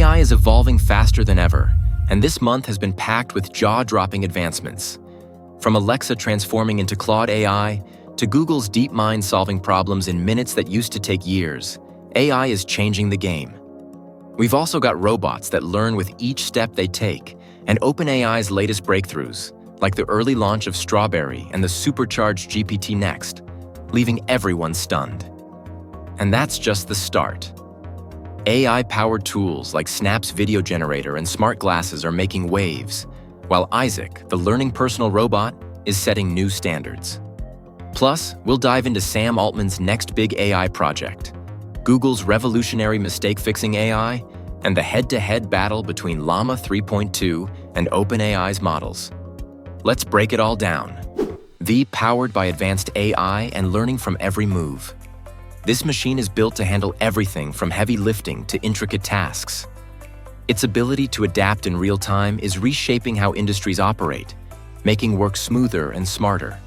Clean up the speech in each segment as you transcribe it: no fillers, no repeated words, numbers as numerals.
AI is evolving faster than ever, and this month has been packed with jaw-dropping advancements. From Alexa transforming into Claude AI, to Google's DeepMind solving problems in minutes that used to take years, AI is changing the game. We've also got robots that learn with each step they take, and OpenAI's latest breakthroughs, like the early launch of Strawberry and the supercharged GPT Next, leaving everyone stunned. And that's just the start. AI-powered tools like Snap's video generator and smart glasses are making waves, while Isaac, the learning personal robot, is setting new standards. Plus, we'll dive into Sam Altman's next big AI project, Google's revolutionary mistake-fixing AI, and the head-to-head battle between Llama 3.2 and OpenAI's models. Let's break it all down. V powered by advanced AI and learning from every move. This machine is built to handle everything from heavy lifting to intricate tasks. Its ability to adapt in real time is reshaping how industries operate, making work smoother and smarter.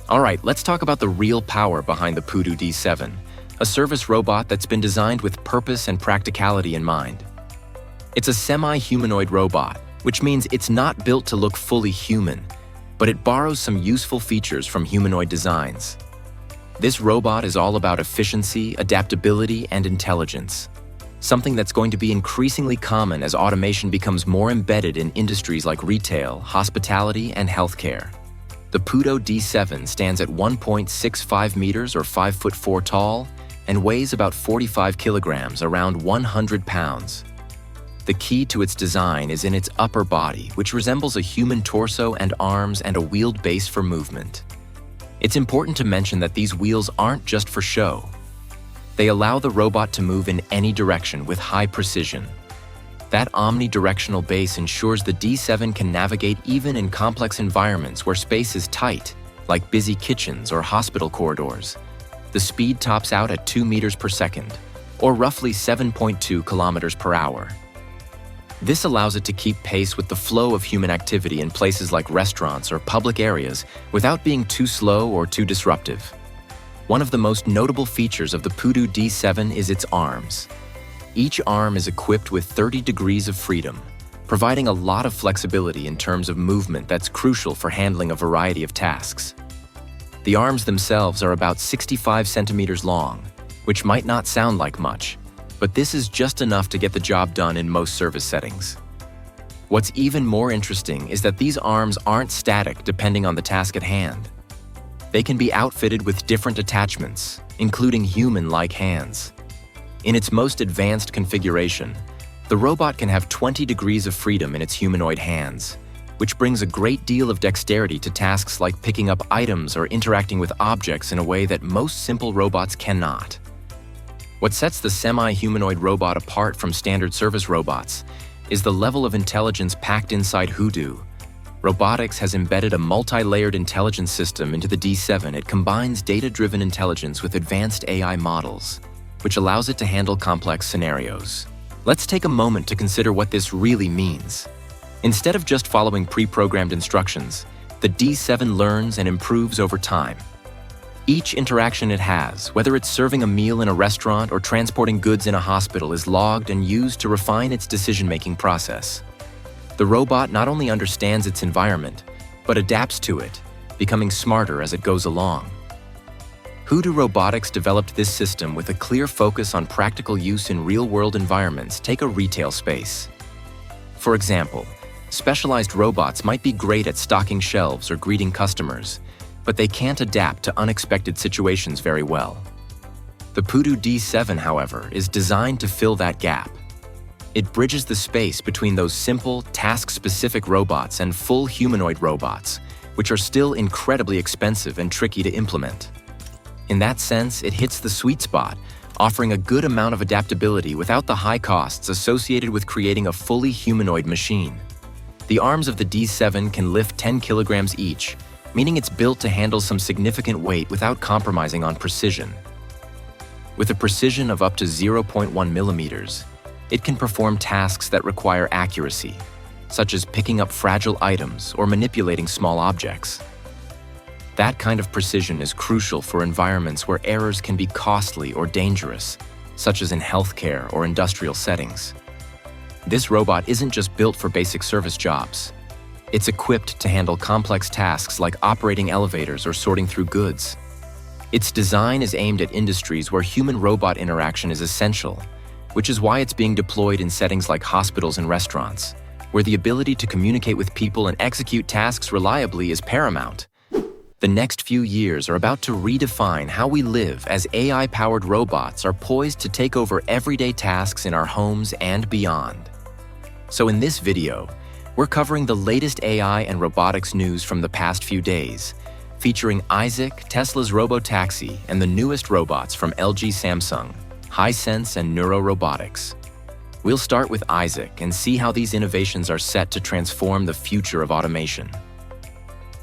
All right, let's talk about the real power behind the Poodoo D7, a service robot that's been designed with purpose and practicality in mind. It's a semi-humanoid robot, which means it's not built to look fully human, but it borrows some useful features from humanoid designs. This robot is all about efficiency, adaptability, and intelligence, something that's going to be increasingly common as automation becomes more embedded in industries like retail, hospitality, and healthcare. The Poodoo D7 stands at 1.65 meters or 5'4" tall and weighs about 45 kilograms, around 100 pounds. The key to its design is in its upper body, which resembles a human torso and arms and a wheeled base for movement. It's important to mention that these wheels aren't just for show. They allow the robot to move in any direction with high precision. That omnidirectional base ensures the D7 can navigate even in complex environments where space is tight, like busy kitchens or hospital corridors. The speed tops out at 2 meters per second, or roughly 7.2 kilometers per hour. This allows it to keep pace with the flow of human activity in places like restaurants or public areas without being too slow or too disruptive. One of the most notable features of the Poodoo D7 is its arms. Each arm is equipped with 30 degrees of freedom, providing a lot of flexibility in terms of movement that's crucial for handling a variety of tasks. The arms themselves are about 65 centimeters long, which might not sound like much, but this is just enough to get the job done in most service settings. What's even more interesting is that these arms aren't static depending on the task at hand. They can be outfitted with different attachments, including human-like hands. In its most advanced configuration, the robot can have 20 degrees of freedom in its humanoid hands, which brings a great deal of dexterity to tasks like picking up items or interacting with objects in a way that most simple robots cannot. What sets the semi-humanoid robot apart from standard service robots is the level of intelligence packed inside Hoodoo. Robotics has embedded a multi-layered intelligence system into the D7. It combines data-driven intelligence with advanced AI models, which allows it to handle complex scenarios. Let's take a moment to consider what this really means. Instead of just following pre-programmed instructions, the D7 learns and improves over time. Each interaction it has, whether it's serving a meal in a restaurant or transporting goods in a hospital, is logged and used to refine its decision-making process. The robot not only understands its environment, but adapts to it, becoming smarter as it goes along. Hoodoo Robotics developed this system with a clear focus on practical use in real-world environments. Take a retail space. For example, specialized robots might be great at stocking shelves or greeting customers, but they can't adapt to unexpected situations very well. The Poodoo D7, however, is designed to fill that gap. It bridges the space between those simple, task-specific robots and full humanoid robots, which are still incredibly expensive and tricky to implement. In that sense, it hits the sweet spot, offering a good amount of adaptability without the high costs associated with creating a fully humanoid machine. The arms of the D7 can lift 10 kilograms each, meaning it's built to handle some significant weight without compromising on precision. With a precision of up to 0.1 millimeters, it can perform tasks that require accuracy, such as picking up fragile items or manipulating small objects. That kind of precision is crucial for environments where errors can be costly or dangerous, such as in healthcare or industrial settings. This robot isn't just built for basic service jobs. It's equipped to handle complex tasks like operating elevators or sorting through goods. Its design is aimed at industries where human-robot interaction is essential, which is why it's being deployed in settings like hospitals and restaurants, where the ability to communicate with people and execute tasks reliably is paramount. The next few years are about to redefine how we live as AI-powered robots are poised to take over everyday tasks in our homes and beyond. So in this video, we're covering the latest AI and robotics news from the past few days, featuring Isaac, Tesla's robotaxi, and the newest robots from LG Samsung, Hisense and Neuro Robotics. We'll start with Isaac and see how these innovations are set to transform the future of automation.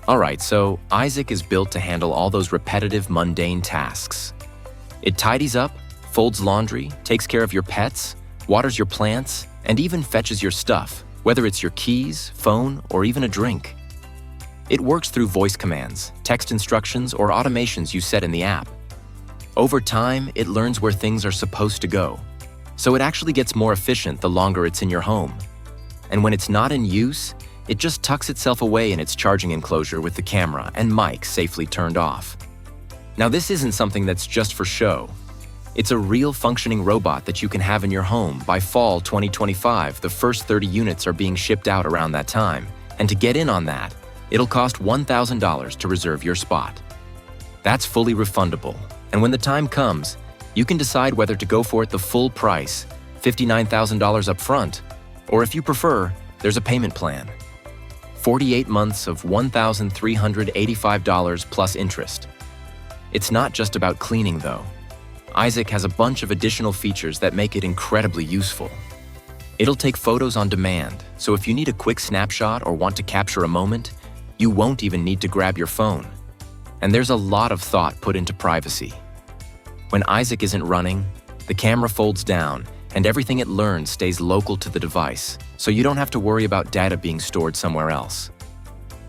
Alright, so Isaac is built to handle all those repetitive, mundane tasks. It tidies up, folds laundry, takes care of your pets, waters your plants, and even fetches your stuff, whether it's your keys, phone, or even a drink. It works through voice commands, text instructions, or automations you set in the app. Over time, it learns where things are supposed to go, so it actually gets more efficient the longer it's in your home. And when it's not in use, it just tucks itself away in its charging enclosure with the camera and mic safely turned off. Now, this isn't something that's just for show. It's a real functioning robot that you can have in your home by fall 2025. The first 30 units are being shipped out around that time, and to get in on that, it'll cost $1,000 to reserve your spot. That's fully refundable, and when the time comes, you can decide whether to go for it the full price, $59,000 up front, or if you prefer, there's a payment plan. 48 months of $1,385 plus interest. It's not just about cleaning though. Isaac has a bunch of additional features that make it incredibly useful. It'll take photos on demand, so if you need a quick snapshot or want to capture a moment, you won't even need to grab your phone. And there's a lot of thought put into privacy. When Isaac isn't running, the camera folds down and everything it learns stays local to the device, so you don't have to worry about data being stored somewhere else.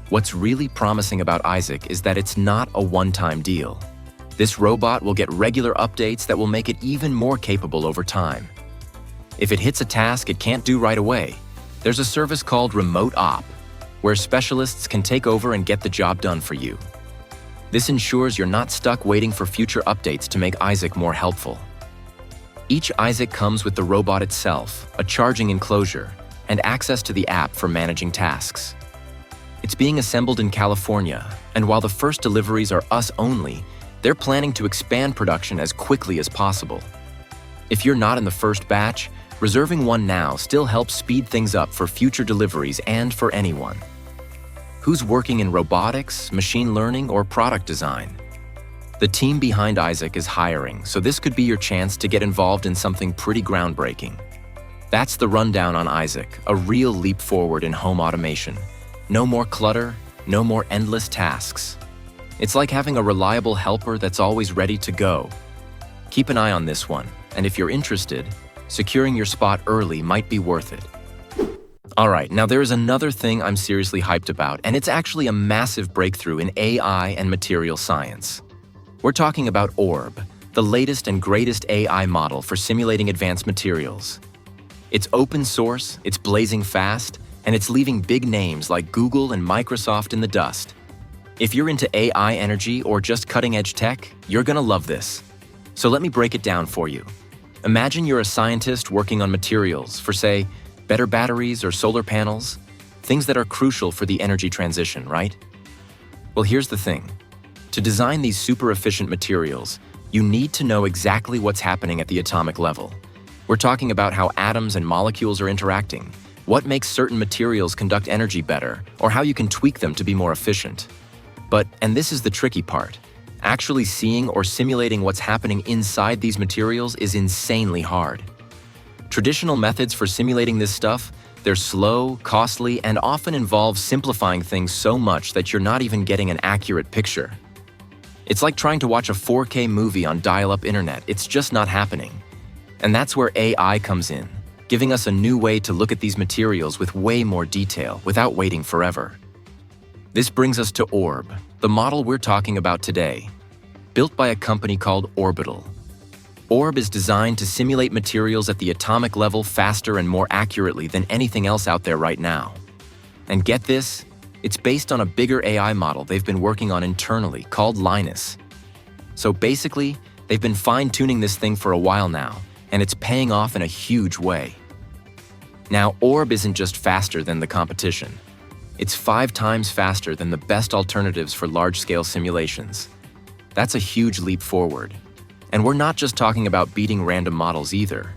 What's really promising about Isaac is that it's not a one-time deal. This robot will get regular updates that will make it even more capable over time. If it hits a task it can't do right away, there's a service called Remote Op, where specialists can take over and get the job done for you. This ensures you're not stuck waiting for future updates to make Isaac more helpful. Each Isaac comes with the robot itself, a charging enclosure, and access to the app for managing tasks. It's being assembled in California, and while the first deliveries are us only, they're planning to expand production as quickly as possible. If you're not in the first batch, reserving one now still helps speed things up for future deliveries and for anyone. Who's working in robotics, machine learning, or product design? The team behind Isaac is hiring, so this could be your chance to get involved in something pretty groundbreaking. That's the rundown on Isaac, a real leap forward in home automation. No more clutter, no more endless tasks. It's like having a reliable helper that's always ready to go. Keep an eye on this one, and if you're interested, securing your spot early might be worth it. Alright, now there is another thing I'm seriously hyped about, and it's actually a massive breakthrough in AI and material science. We're talking about Orb, the latest and greatest AI model for simulating advanced materials. It's open source, it's blazing fast, and it's leaving big names like Google and Microsoft in the dust. If you're into AI energy or just cutting-edge tech, you're gonna love this. So let me break it down for you. Imagine you're a scientist working on materials for, say, better batteries or solar panels, things that are crucial for the energy transition, right? Well, here's the thing. To design these super efficient materials, you need to know exactly what's happening at the atomic level. We're talking about how atoms and molecules are interacting, what makes certain materials conduct energy better, or how you can tweak them to be more efficient. But, and this is the tricky part, actually seeing or simulating what's happening inside these materials is insanely hard. Traditional methods for simulating this stuff, they're slow, costly, and often involve simplifying things so much that you're not even getting an accurate picture. It's like trying to watch a 4K movie on dial-up internet. It's just not happening. And that's where AI comes in, giving us a new way to look at these materials with way more detail without waiting forever. This brings us to Orb, the model we're talking about today, built by a company called Orbital. Orb is designed to simulate materials at the atomic level faster and more accurately than anything else out there right now. And get this, it's based on a bigger AI model they've been working on internally called Linus. So basically, they've been fine-tuning this thing for a while now, and it's paying off in a huge way. Now, Orb isn't just faster than the competition. It's 5 times faster than the best alternatives for large-scale simulations. That's a huge leap forward. And we're not just talking about beating random models either.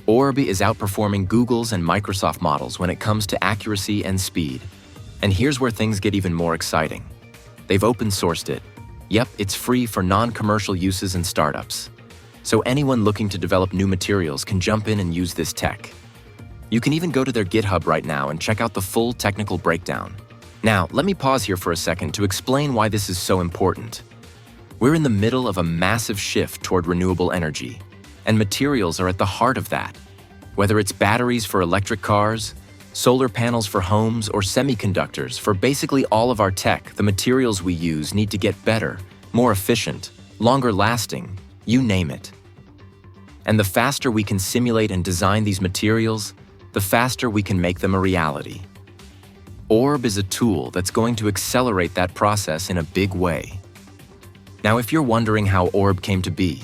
Orb is outperforming Google's and Microsoft models when it comes to accuracy and speed. And here's where things get even more exciting. They've open-sourced it. Yep, it's free for non-commercial uses and startups. So anyone looking to develop new materials can jump in and use this tech. You can even go to their GitHub right now and check out the full technical breakdown. Now, let me pause here for a second to explain why this is so important. We're in the middle of a massive shift toward renewable energy, and materials are at the heart of that. Whether it's batteries for electric cars, solar panels for homes, or semiconductors, for basically all of our tech, the materials we use need to get better, more efficient, longer lasting, you name it. And the faster we can simulate and design these materials, the faster we can make them a reality. Orb is a tool that's going to accelerate that process in a big way. Now, if you're wondering how Orb came to be,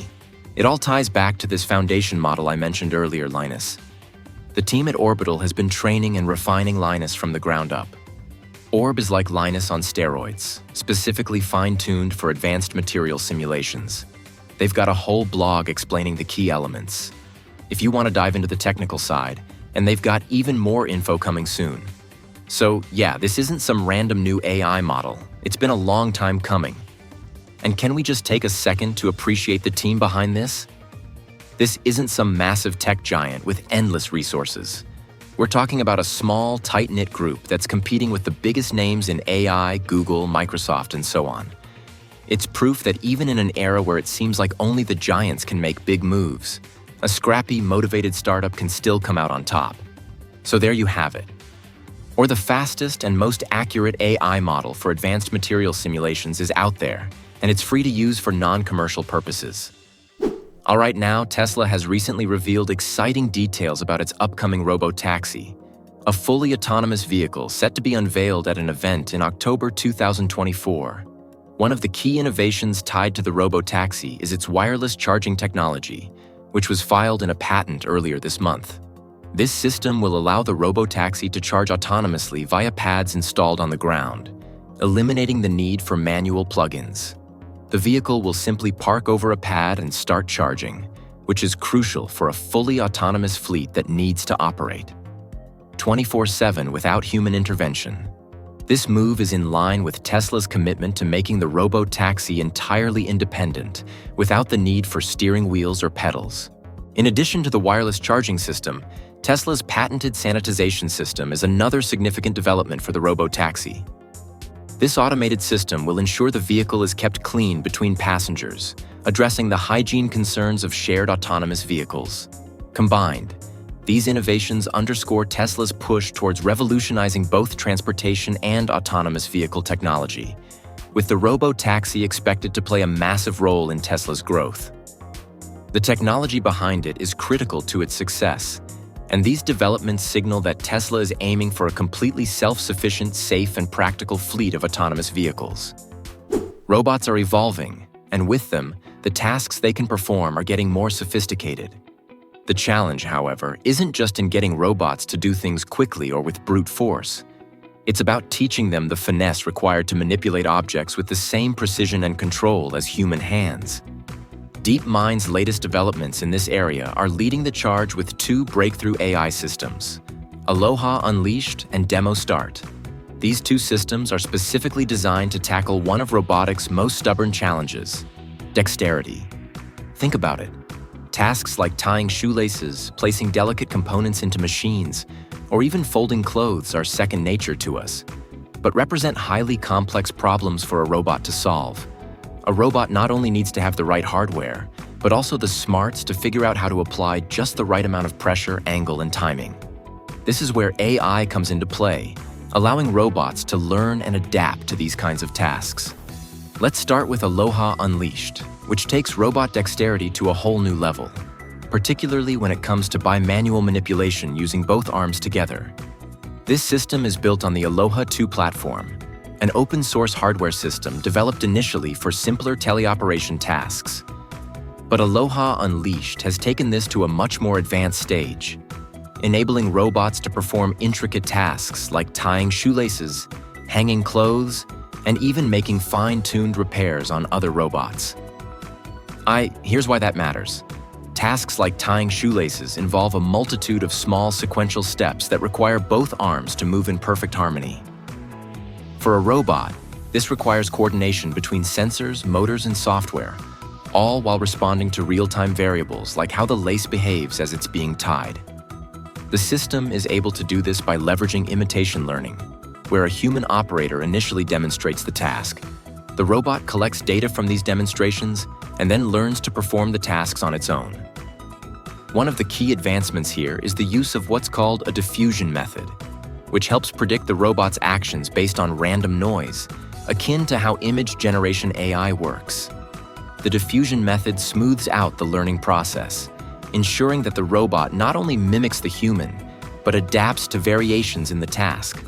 it all ties back to this foundation model I mentioned earlier, Linus. The team at Orbital has been training and refining Linus from the ground up. Orb is like Linus on steroids, specifically fine-tuned for advanced material simulations. They've got a whole blog explaining the key elements. If you want to dive into the technical side, and they've got even more info coming soon. So yeah, this isn't some random new AI model. It's been a long time coming. And can we just take a second to appreciate the team behind this? This isn't some massive tech giant with endless resources. We're talking about a small, tight-knit group that's competing with the biggest names in AI, Google, Microsoft, and so on. It's proof that even in an era where it seems like only the giants can make big moves, a scrappy, motivated startup can still come out on top. So there you have it. Or the fastest and most accurate AI model for advanced material simulations is out there, and it's free to use for non-commercial purposes. All right, now Tesla has recently revealed exciting details about its upcoming robo-taxi, a fully autonomous vehicle set to be unveiled at an event in October 2024. One of the key innovations tied to the robo-taxi is its wireless charging technology, which was filed in a patent earlier this month. This system will allow the robo-taxi to charge autonomously via pads installed on the ground, eliminating the need for manual plug-ins. The vehicle will simply park over a pad and start charging, which is crucial for a fully autonomous fleet that needs to operate 24/7 without human intervention. This move is in line with Tesla's commitment to making the robo-taxi entirely independent, without the need for steering wheels or pedals. In addition to the wireless charging system, Tesla's patented sanitization system is another significant development for the robo-taxi. This automated system will ensure the vehicle is kept clean between passengers, addressing the hygiene concerns of shared autonomous vehicles. Combined, these innovations underscore Tesla's push towards revolutionizing both transportation and autonomous vehicle technology, with the robo-taxi expected to play a massive role in Tesla's growth. The technology behind it is critical to its success, and these developments signal that Tesla is aiming for a completely self-sufficient, safe, and practical fleet of autonomous vehicles. Robots are evolving, and with them, the tasks they can perform are getting more sophisticated. The challenge, however, isn't just in getting robots to do things quickly or with brute force. It's about teaching them the finesse required to manipulate objects with the same precision and control as human hands. DeepMind's latest developments in this area are leading the charge with 2 breakthrough AI systems, Aloha Unleashed and Demo Start. These 2 systems are specifically designed to tackle one of robotics' most stubborn challenges, dexterity. Think about it. Tasks like tying shoelaces, placing delicate components into machines, or even folding clothes are second nature to us, but represent highly complex problems for a robot to solve. A robot not only needs to have the right hardware, but also the smarts to figure out how to apply just the right amount of pressure, angle, and timing. This is where AI comes into play, allowing robots to learn and adapt to these kinds of tasks. Let's start with Aloha Unleashed. which takes robot dexterity to a whole new level, particularly when it comes to bimanual manipulation using both arms together. This system is built on the Aloha 2 platform, an open-source hardware system developed initially for simpler teleoperation tasks. But Aloha Unleashed has taken this to a much more advanced stage, enabling robots to perform intricate tasks like tying shoelaces, hanging clothes, and even making fine-tuned repairs on other robots. Here's why that matters. Tasks like tying shoelaces involve a multitude of small sequential steps that require both arms to move in perfect harmony. For a robot, this requires coordination between sensors, motors, and software, all while responding to real-time variables like how the lace behaves as it's being tied. The system is able to do this by leveraging imitation learning, where a human operator initially demonstrates the task. The robot collects data from these demonstrations and then learns to perform the tasks on its own. One of the key advancements here is the use of what's called a diffusion method, which helps predict the robot's actions based on random noise, akin to how image generation AI works. The diffusion method smooths out the learning process, ensuring that the robot not only mimics the human, but adapts to variations in the task.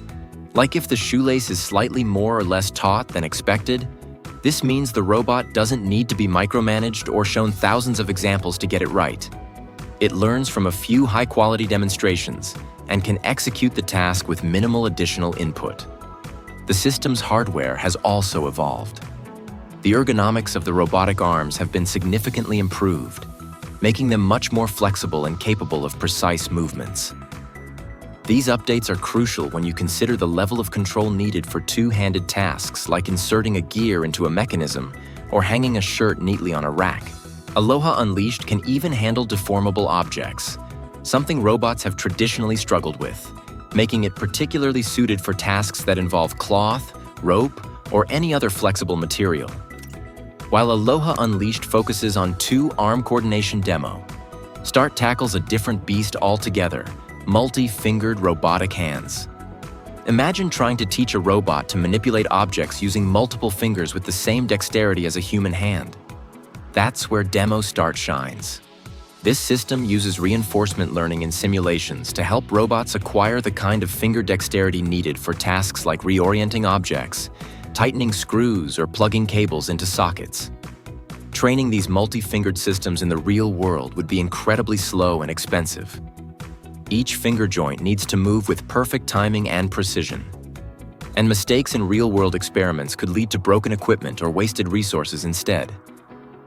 Like if the shoelace is slightly more or less taut than expected, this means the robot doesn't need to be micromanaged or shown thousands of examples to get it right. It learns from a few high-quality demonstrations and can execute the task with minimal additional input. The system's hardware has also evolved. The ergonomics of the robotic arms have been significantly improved, making them much more flexible and capable of precise movements. These updates are crucial when you consider the level of control needed for two-handed tasks like inserting a gear into a mechanism or hanging a shirt neatly on a rack. Aloha Unleashed can even handle deformable objects, something robots have traditionally struggled with, making it particularly suited for tasks that involve cloth, rope, or any other flexible material. While Aloha Unleashed focuses on 2 arm coordination demo, Start tackles a different beast altogether: multi-fingered robotic hands. Imagine trying to teach a robot to manipulate objects using multiple fingers with the same dexterity as a human hand. That's where Demo Start shines. This system uses reinforcement learning in simulations to help robots acquire the kind of finger dexterity needed for tasks like reorienting objects, tightening screws, or plugging cables into sockets. Training these multi-fingered systems in the real world would be incredibly slow and expensive. Each finger joint needs to move with perfect timing and precision. And mistakes in real-world experiments could lead to broken equipment or wasted resources instead.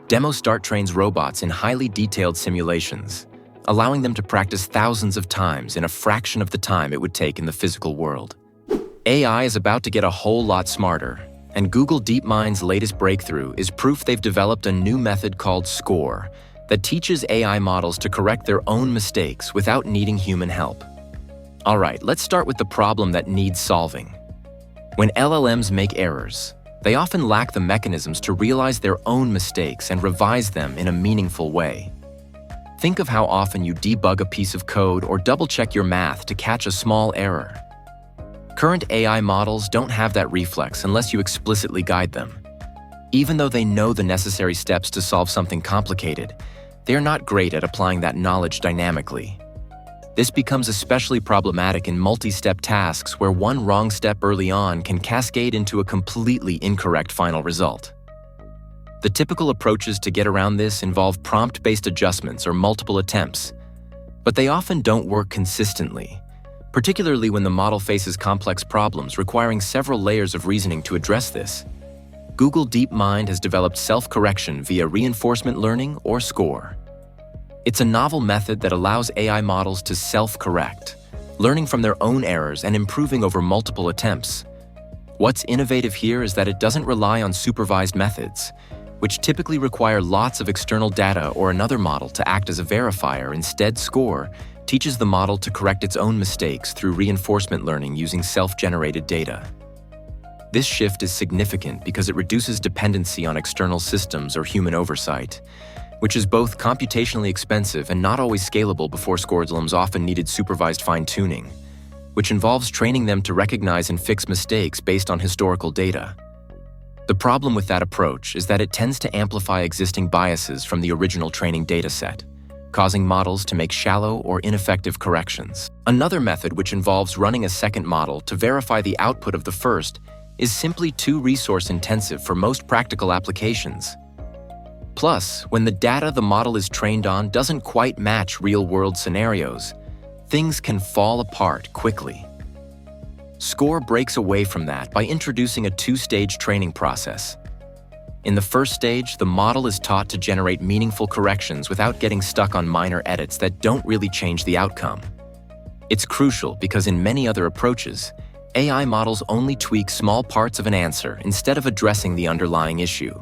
Demo Start trains robots in highly detailed simulations, allowing them to practice thousands of times in a fraction of the time it would take in the physical world. AI is about to get a whole lot smarter, and Google DeepMind's latest breakthrough is proof they've developed a new method called SCORE that teaches AI models to correct their own mistakes without needing human help. All right, let's start with the problem that needs solving. When LLMs make errors, they often lack the mechanisms to realize their own mistakes and revise them in a meaningful way. Think of how often you debug a piece of code or double-check your math to catch a small error. Current AI models don't have that reflex unless you explicitly guide them. Even though they know the necessary steps to solve something complicated, they're not great at applying that knowledge dynamically. This becomes especially problematic in multi-step tasks where one wrong step early on can cascade into a completely incorrect final result. The typical approaches to get around this involve prompt-based adjustments or multiple attempts, but they often don't work consistently, particularly when the model faces complex problems requiring several layers of reasoning to address this. Google DeepMind has developed self-correction via reinforcement learning or SCORE. It's a novel method that allows AI models to self-correct, learning from their own errors and improving over multiple attempts. What's innovative here is that it doesn't rely on supervised methods, which typically require lots of external data or another model to act as a verifier. Instead, SCORE teaches the model to correct its own mistakes through reinforcement learning using self-generated data. This shift is significant because it reduces dependency on external systems or human oversight, which is both computationally expensive and not always scalable. Before, SCORE LLMs often needed supervised fine-tuning, which involves training them to recognize and fix mistakes based on historical data. The problem with that approach is that it tends to amplify existing biases from the original training dataset, causing models to make shallow or ineffective corrections. Another method, which involves running a second model to verify the output of the first, is simply too resource-intensive for most practical applications. Plus, when the data the model is trained on doesn't quite match real-world scenarios, things can fall apart quickly. Score breaks away from that by introducing a two-stage training process. In the first stage, the model is taught to generate meaningful corrections without getting stuck on minor edits that don't really change the outcome. It's crucial because in many other approaches, AI models only tweak small parts of an answer instead of addressing the underlying issue.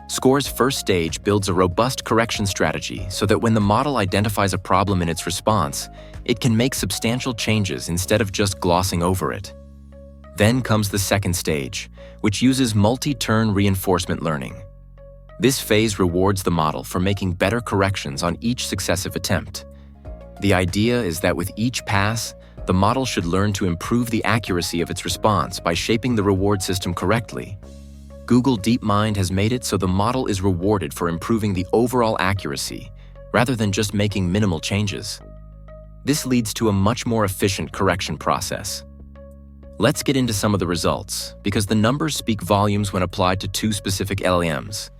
Score's first stage builds a robust correction strategy so that when the model identifies a problem in its response, it can make substantial changes instead of just glossing over it. Then comes the second stage, which uses multi-turn reinforcement learning. This phase rewards the model for making better corrections on each successive attempt. The idea is that with each pass, the model should learn to improve the accuracy of its response by shaping the reward system correctly. Google DeepMind has made it so the model is rewarded for improving the overall accuracy, rather than just making minimal changes. This leads to a much more efficient correction process. Let's get into some of the results, because the numbers speak volumes when applied to two specific LLMs.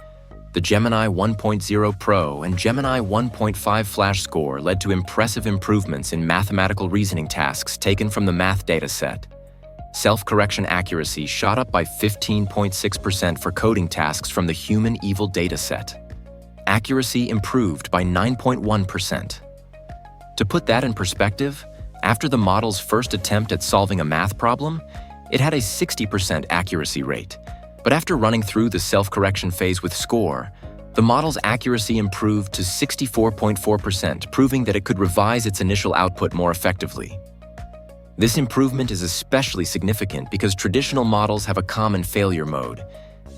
The Gemini 1.0 Pro and Gemini 1.5 Flash score led to impressive improvements in mathematical reasoning tasks taken from the math dataset. Self-correction accuracy shot up by 15.6% for coding tasks from the human evil dataset. Accuracy improved by 9.1%. To put that in perspective, after the model's first attempt at solving a math problem, it had a 60% accuracy rate. But after running through the self-correction phase with Score, the model's accuracy improved to 64.4%, proving that it could revise its initial output more effectively. This improvement is especially significant because traditional models have a common failure mode.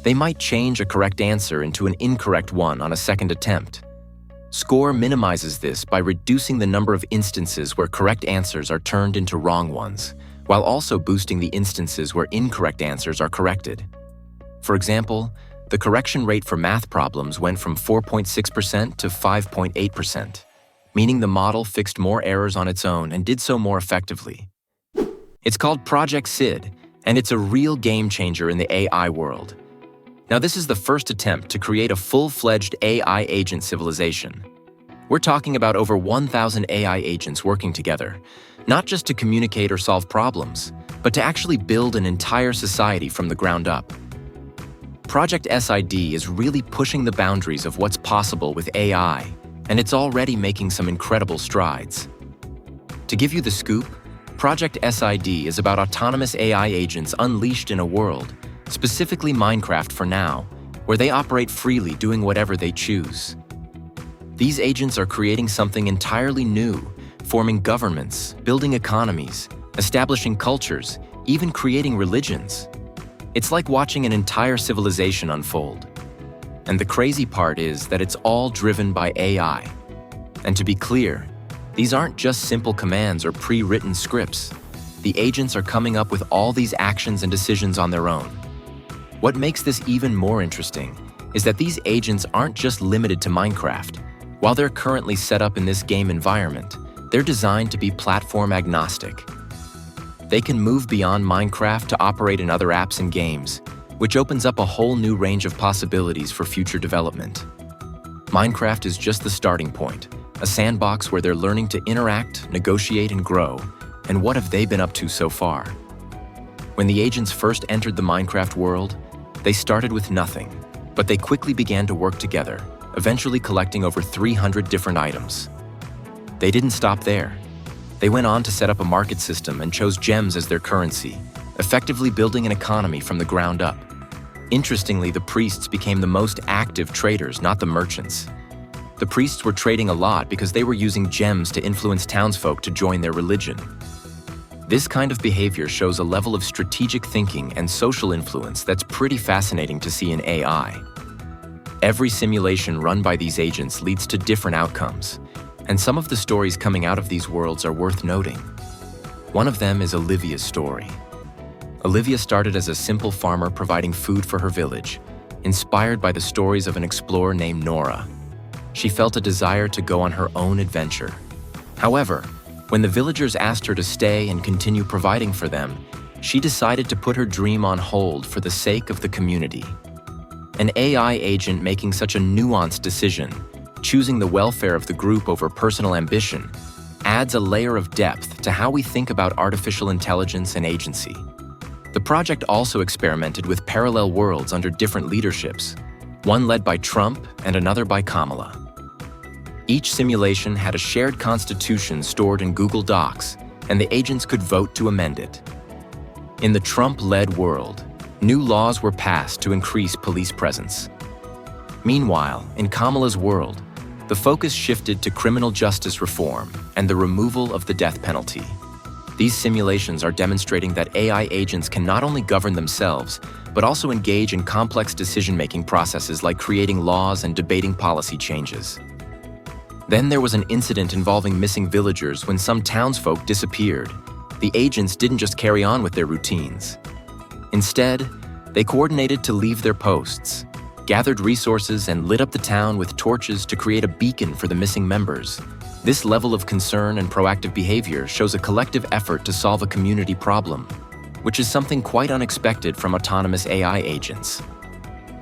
They might change a correct answer into an incorrect one on a second attempt. Score minimizes this by reducing the number of instances where correct answers are turned into wrong ones, while also boosting the instances where incorrect answers are corrected. For example, the correction rate for math problems went from 4.6% to 5.8%, meaning the model fixed more errors on its own and did so more effectively. It's called Project SID, and it's a real game changer in the AI world. Now, this is the first attempt to create a full-fledged AI agent civilization. We're talking about over 1,000 AI agents working together, not just to communicate or solve problems, but to actually build an entire society from the ground up. Project SID is really pushing the boundaries of what's possible with AI, and it's already making some incredible strides. To give you the scoop, Project SID is about autonomous AI agents unleashed in a world, specifically Minecraft for now, where they operate freely doing whatever they choose. These agents are creating something entirely new, forming governments, building economies, establishing cultures, even creating religions. It's like watching an entire civilization unfold. And the crazy part is that it's all driven by AI. And to be clear, these aren't just simple commands or pre-written scripts. The agents are coming up with all these actions and decisions on their own. What makes this even more interesting is that these agents aren't just limited to Minecraft. While they're currently set up in this game environment, they're designed to be platform agnostic. They can move beyond Minecraft to operate in other apps and games, which opens up a whole new range of possibilities for future development. Minecraft is just the starting point, a sandbox where they're learning to interact, negotiate, and grow. And what have they been up to so far? When the agents first entered the Minecraft world, they started with nothing, but they quickly began to work together, eventually collecting over 300 different items. They didn't stop there. They went on to set up a market system and chose gems as their currency, effectively building an economy from the ground up. Interestingly, the priests became the most active traders, not the merchants. The priests were trading a lot because they were using gems to influence townsfolk to join their religion. This kind of behavior shows a level of strategic thinking and social influence that's pretty fascinating to see in AI. Every simulation run by these agents leads to different outcomes, and some of the stories coming out of these worlds are worth noting. One of them is Olivia's story. Olivia started as a simple farmer providing food for her village, inspired by the stories of an explorer named Nora. She felt a desire to go on her own adventure. However, when the villagers asked her to stay and continue providing for them, she decided to put her dream on hold for the sake of the community. An AI agent making such a nuanced decision, choosing the welfare of the group over personal ambition, adds a layer of depth to how we think about artificial intelligence and agency. The project also experimented with parallel worlds under different leaderships, one led by Trump and another by Kamala. Each simulation had a shared constitution stored in Google Docs, and the agents could vote to amend it. In the Trump-led world, new laws were passed to increase police presence. Meanwhile, in Kamala's world, the focus shifted to criminal justice reform and the removal of the death penalty. These simulations are demonstrating that AI agents can not only govern themselves, but also engage in complex decision-making processes like creating laws and debating policy changes. Then there was an incident involving missing villagers when some townsfolk disappeared. The agents didn't just carry on with their routines. Instead, they coordinated to leave their posts, gathered resources, and lit up the town with torches to create a beacon for the missing members. This level of concern and proactive behavior shows a collective effort to solve a community problem, which is something quite unexpected from autonomous AI agents.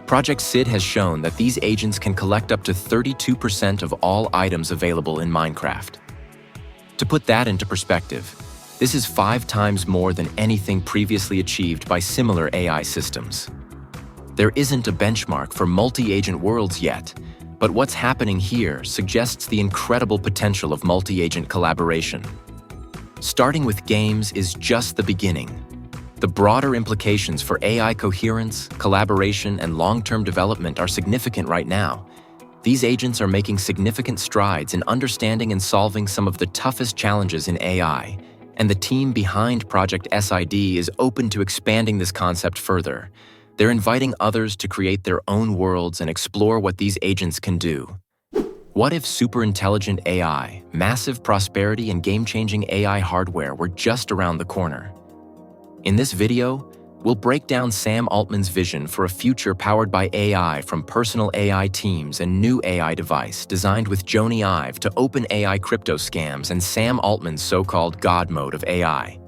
Project SID has shown that these agents can collect up to 32% of all items available in Minecraft. To put that into perspective, this is 5 times more than anything previously achieved by similar AI systems. There isn't a benchmark for multi-agent worlds yet, but what's happening here suggests the incredible potential of multi-agent collaboration. Starting with games is just the beginning. The broader implications for AI coherence, collaboration, and long-term development are significant right now. These agents are making significant strides in understanding and solving some of the toughest challenges in AI, and the team behind Project SID is open to expanding this concept further. They're inviting others to create their own worlds and explore what these agents can do. What if superintelligent AI, massive prosperity, and game-changing AI hardware were just around the corner? In this video, we'll break down Sam Altman's vision for a future powered by AI from personal AI teams and new AI device designed with Jony Ive to open AI crypto scams and Sam Altman's so-called God mode of AI.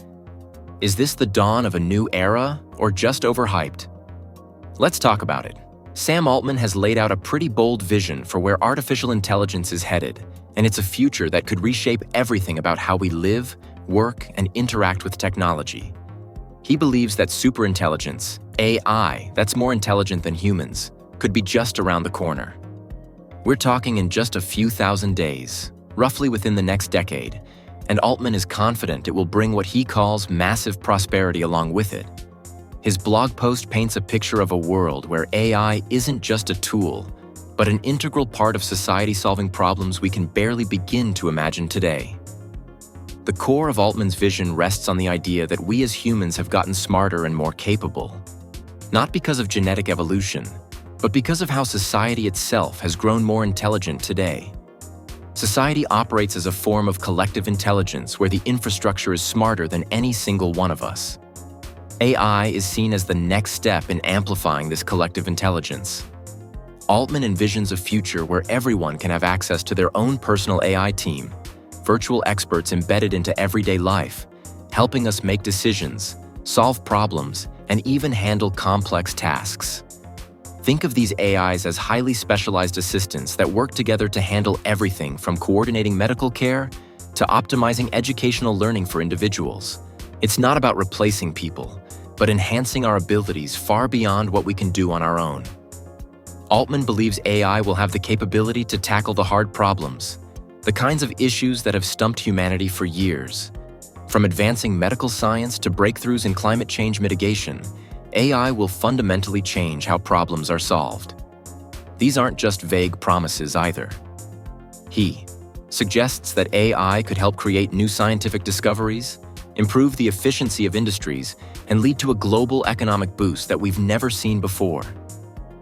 Is this the dawn of a new era or just overhyped? Let's talk about it. Sam Altman has laid out a pretty bold vision for where artificial intelligence is headed, and it's a future that could reshape everything about how we live, work, and interact with technology. He believes that superintelligence, AI, that's more intelligent than humans, could be just around the corner. We're talking in just a few thousand days, roughly within the next decade, and Altman is confident it will bring what he calls massive prosperity along with it. His blog post paints a picture of a world where AI isn't just a tool, but an integral part of society solving problems we can barely begin to imagine today. The core of Altman's vision rests on the idea that we as humans have gotten smarter and more capable, not because of genetic evolution, but because of how society itself has grown more intelligent today. Society operates as a form of collective intelligence where the infrastructure is smarter than any single one of us. AI is seen as the next step in amplifying this collective intelligence. Altman envisions a future where everyone can have access to their own personal AI team, virtual experts embedded into everyday life, helping us make decisions, solve problems, and even handle complex tasks. Think of these AIs as highly specialized assistants that work together to handle everything from coordinating medical care to optimizing educational learning for individuals. It's not about replacing people, but enhancing our abilities far beyond what we can do on our own. Altman believes AI will have the capability to tackle the hard problems, the kinds of issues that have stumped humanity for years. From advancing medical science to breakthroughs in climate change mitigation, AI will fundamentally change how problems are solved. These aren't just vague promises either. He suggests that AI could help create new scientific discoveries, improve the efficiency of industries, and lead to a global economic boost that we've never seen before.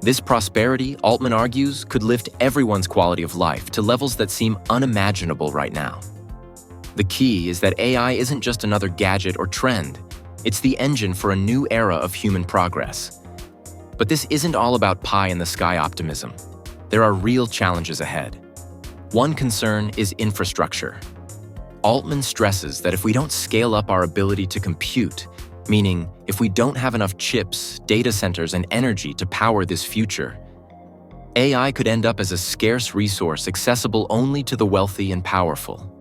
This prosperity, Altman argues, could lift everyone's quality of life to levels that seem unimaginable right now. The key is that AI isn't just another gadget or trend. It's the engine for a new era of human progress. But this isn't all about pie-in-the-sky optimism. There are real challenges ahead. One concern is infrastructure. Altman stresses that if we don't scale up our ability to compute, meaning if we don't have enough chips, data centers, and energy to power this future, AI could end up as a scarce resource accessible only to the wealthy and powerful.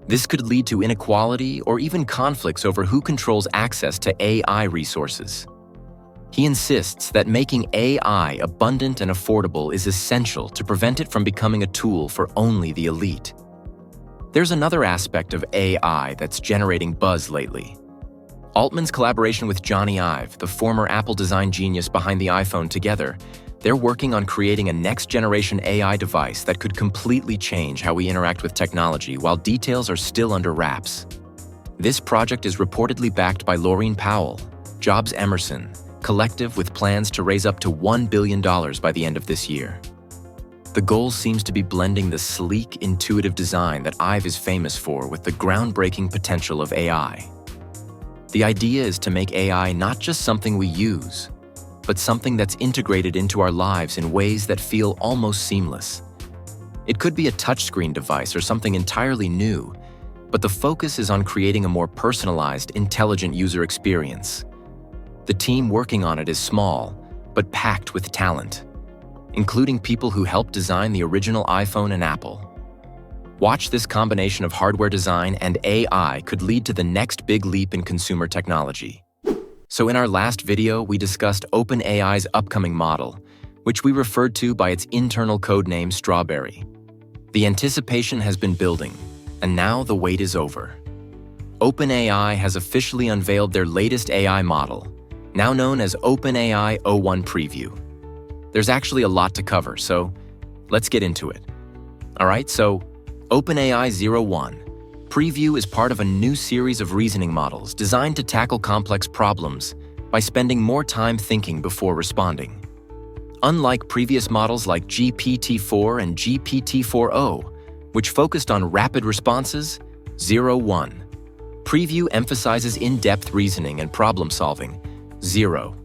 This could lead to inequality or even conflicts over who controls access to AI resources. He insists that making AI abundant and affordable is essential to prevent it from becoming a tool for only the elite. There's another aspect of AI that's generating buzz lately. Altman's collaboration with Johnny Ive, the former Apple design genius behind the iPhone, together, they're working on creating a next-generation AI device that could completely change how we interact with technology while details are still under wraps. This project is reportedly backed by Laurene Powell, Jobs Emerson, collective with plans to raise up to $1 billion by the end of this year. The goal seems to be blending the sleek, intuitive design that Ive is famous for with the groundbreaking potential of AI. The idea is to make AI not just something we use, but something that's integrated into our lives in ways that feel almost seamless. It could be a touchscreen device or something entirely new, but the focus is on creating a more personalized, intelligent user experience. The team working on it is small, but packed with talent, including people who helped design the original iPhone and Apple. Watch this combination of hardware design and AI could lead to the next big leap in consumer technology. So in our last video, we discussed OpenAI's upcoming model, which we referred to by its internal code name Strawberry. The anticipation has been building, and now the wait is over. OpenAI has officially unveiled their latest AI model, now known as OpenAI o1 Preview. There's actually a lot to cover, so let's get into it. All right, so OpenAI o1 Preview is part of a new series of reasoning models designed to tackle complex problems by spending more time thinking before responding. Unlike previous models like GPT-4 and GPT-4o, which focused on rapid responses, o1 Preview emphasizes in-depth reasoning and problem-solving, Zero.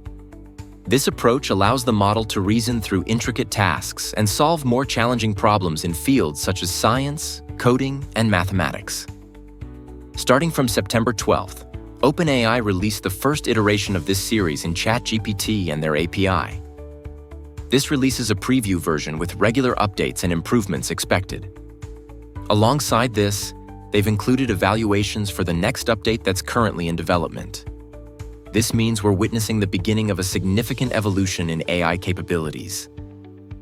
This approach allows the model to reason through intricate tasks and solve more challenging problems in fields such as science, coding, and mathematics. Starting from September 12th, OpenAI released the first iteration of this series in ChatGPT and their API. This releases a preview version with regular updates and improvements expected. Alongside this, they've included evaluations for the next update that's currently in development. This means we're witnessing the beginning of a significant evolution in AI capabilities.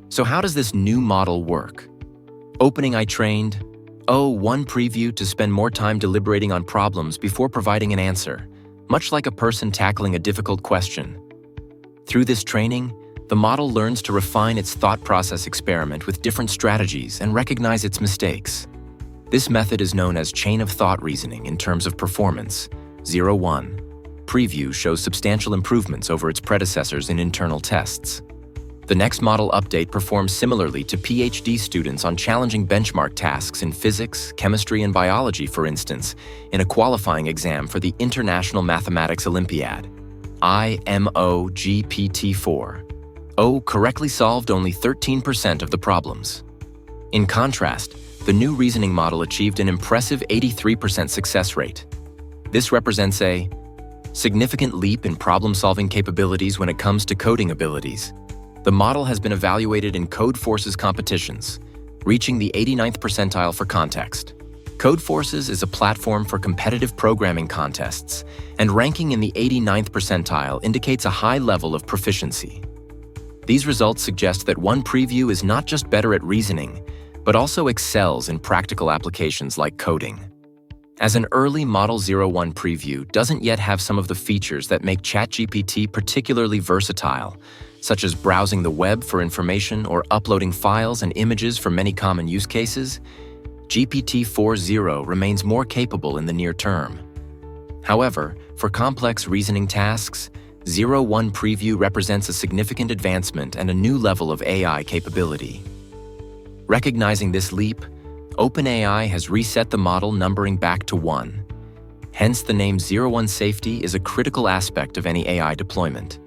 So how does this new model work? OpenAI trained o1 Preview to spend more time deliberating on problems before providing an answer, much like a person tackling a difficult question. Through this training, the model learns to refine its thought process experiment with different strategies and recognize its mistakes. This method is known as chain of thought reasoning in terms of performance. o1 Preview shows substantial improvements over its predecessors in internal tests. The next model update performs similarly to PhD students on challenging benchmark tasks in physics, chemistry, and biology, for instance, in a qualifying exam for the International Mathematics Olympiad. IMO GPT-4. O correctly solved only 13% of the problems. In contrast, the new reasoning model achieved an impressive 83% success rate. This represents a significant leap in problem-solving capabilities when it comes to coding abilities. The model has been evaluated in Codeforce's competitions, reaching the 89th percentile for context. Codeforces is a platform for competitive programming contests, and ranking in the 89th percentile indicates a high level of proficiency. These results suggest that o1 Preview is not just better at reasoning, but also excels in practical applications like coding. As an early Model o1 Preview doesn't yet have some of the features that make ChatGPT particularly versatile, such as browsing the web for information or uploading files and images for many common use cases, GPT-4o remains more capable in the near term. However, for complex reasoning tasks, o1 Preview represents a significant advancement and a new level of AI capability. Recognizing this leap, OpenAI has reset the model numbering back to 1. Hence, the name Zero-1 safety is a critical aspect of any AI deployment.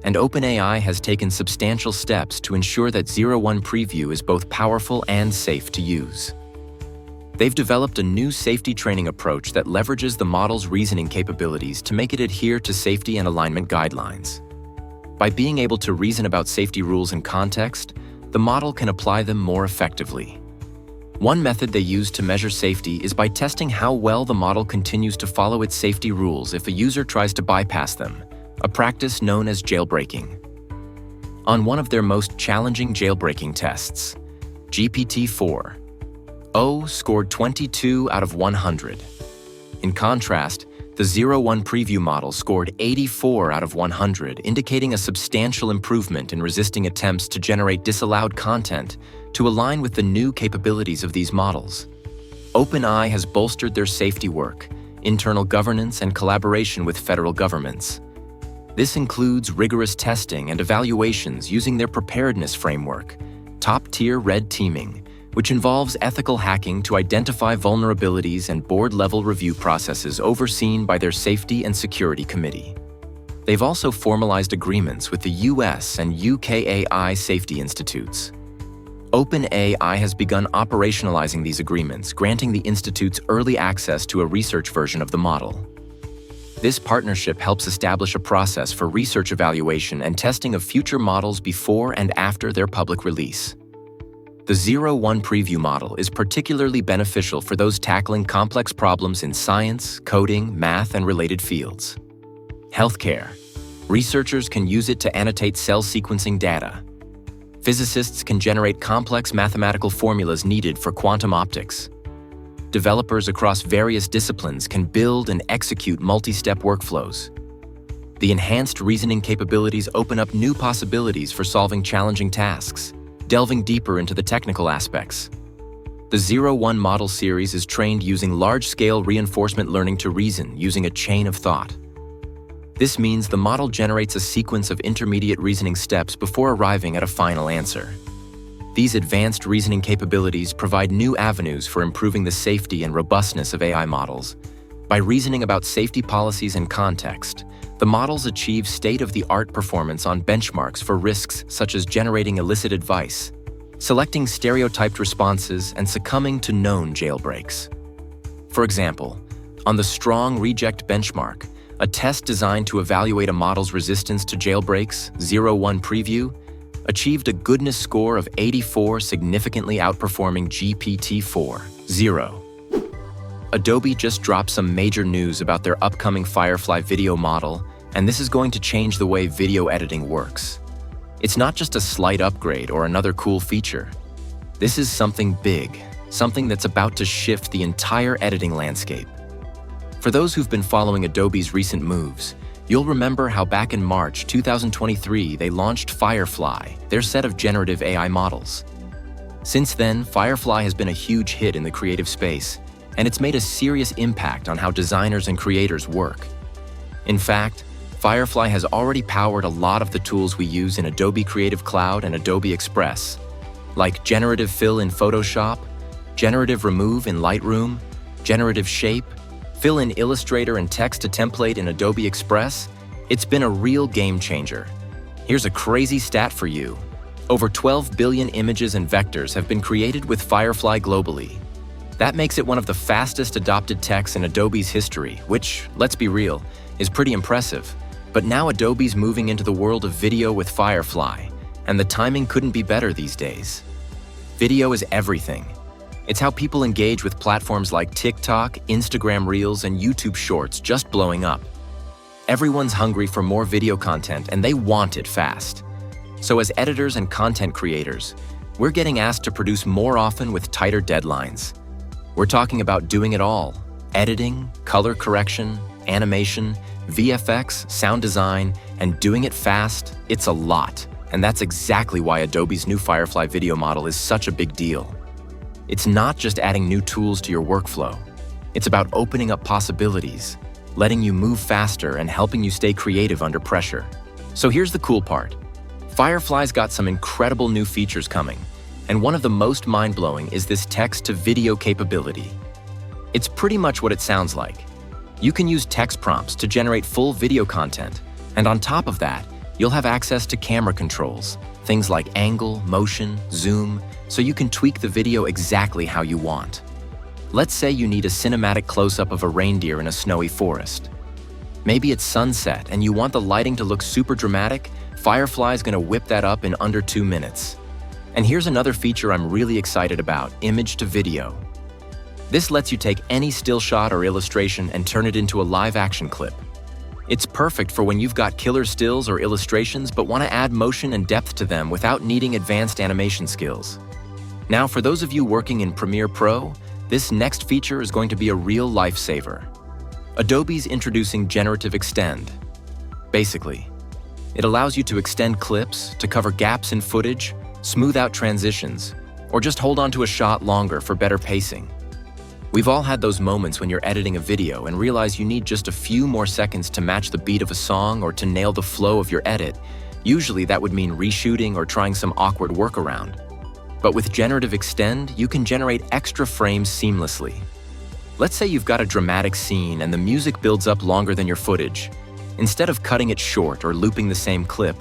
And OpenAI has taken substantial steps to ensure that Zero-1 Preview is both powerful and safe to use. They've developed a new safety training approach that leverages the model's reasoning capabilities to make it adhere to safety and alignment guidelines. By being able to reason about safety rules in context, the model can apply them more effectively. One method they use to measure safety is by testing how well the model continues to follow its safety rules if a user tries to bypass them, a practice known as jailbreaking. On one of their most challenging jailbreaking tests, GPT-4, O scored 22 out of 100. In contrast, the Zero-1 Preview model scored 84 out of 100, indicating a substantial improvement in resisting attempts to generate disallowed content to align with the new capabilities of these models. OpenAI has bolstered their safety work, internal governance, and collaboration with federal governments. This includes rigorous testing and evaluations using their preparedness framework, top-tier red teaming, which involves ethical hacking to identify vulnerabilities and board-level review processes overseen by their Safety and Security Committee. They've also formalized agreements with the US and UK AI safety institutes. OpenAI has begun operationalizing these agreements, granting the institutes early access to a research version of the model. This partnership helps establish a process for research evaluation and testing of future models before and after their public release. The Zero-1 Preview model is particularly beneficial for those tackling complex problems in science, coding, math, and related fields. Healthcare. Researchers can use it to annotate cell sequencing data. Physicists can generate complex mathematical formulas needed for quantum optics. Developers across various disciplines can build and execute multi-step workflows. The enhanced reasoning capabilities open up new possibilities for solving challenging tasks, delving deeper into the technical aspects. The Zero-1 model series is trained using large-scale reinforcement learning to reason using a chain of thought. This means the model generates a sequence of intermediate reasoning steps before arriving at a final answer. These advanced reasoning capabilities provide new avenues for improving the safety and robustness of AI models. By reasoning about safety policies and context, the models achieve state-of-the-art performance on benchmarks for risks such as generating illicit advice, selecting stereotyped responses, and succumbing to known jailbreaks. For example, on the Strong Reject benchmark, a test designed to evaluate a model's resistance to jailbreaks, Zero-1 Preview, achieved a goodness score of 84, significantly outperforming GPT-4.0. Adobe just dropped some major news about their upcoming Firefly video model, and this is going to change the way video editing works. It's not just a slight upgrade or another cool feature. This is something big, something that's about to shift the entire editing landscape. For those who've been following Adobe's recent moves, you'll remember how back in March 2023 they launched Firefly, their set of generative AI models. Since then, Firefly has been a huge hit in the creative space, and it's made a serious impact on how designers and creators work. In fact, Firefly has already powered a lot of the tools we use in Adobe Creative Cloud and Adobe Express, like Generative Fill in Photoshop, Generative Remove in Lightroom, Generative Shape, Fill in Illustrator and Text to Template in Adobe Express. It's been a real game changer. Here's a crazy stat for you. Over 12 billion images and vectors have been created with Firefly globally. That makes it one of the fastest adopted techs in Adobe's history, which, let's be real, is pretty impressive. But now Adobe's moving into the world of video with Firefly, and the timing couldn't be better these days. Video is everything. It's how people engage with platforms like TikTok, Instagram Reels, and YouTube Shorts just blowing up. Everyone's hungry for more video content, and they want it fast. So as editors and content creators, we're getting asked to produce more often with tighter deadlines. We're talking about doing it all: editing, color correction, animation, VFX, sound design, and doing it fast. It's a lot, and that's exactly why Adobe's new Firefly video model is such a big deal. It's not just adding new tools to your workflow. It's about opening up possibilities, letting you move faster, and helping you stay creative under pressure. So here's the cool part. Firefly's got some incredible new features coming, and one of the most mind-blowing is this text-to-video capability. It's pretty much what it sounds like. You can use text prompts to generate full video content, and on top of that, you'll have access to camera controls, things like angle, motion, zoom, so you can tweak the video exactly how you want. Let's say you need a cinematic close-up of a reindeer in a snowy forest. Maybe it's sunset and you want the lighting to look super dramatic. Firefly's gonna whip that up in under 2 minutes. And here's another feature I'm really excited about, image to video. This lets you take any still shot or illustration and turn it into a live-action clip. It's perfect for when you've got killer stills or illustrations but want to add motion and depth to them without needing advanced animation skills. Now, for those of you working in Premiere Pro, this next feature is going to be a real lifesaver. Adobe's introducing Generative Extend. Basically, it allows you to extend clips, to cover gaps in footage, smooth out transitions, or just hold on to a shot longer for better pacing. We've all had those moments when you're editing a video and realize you need just a few more seconds to match the beat of a song or to nail the flow of your edit. Usually that would mean reshooting or trying some awkward workaround. But with Generative Extend, you can generate extra frames seamlessly. Let's say you've got a dramatic scene and the music builds up longer than your footage. Instead of cutting it short or looping the same clip,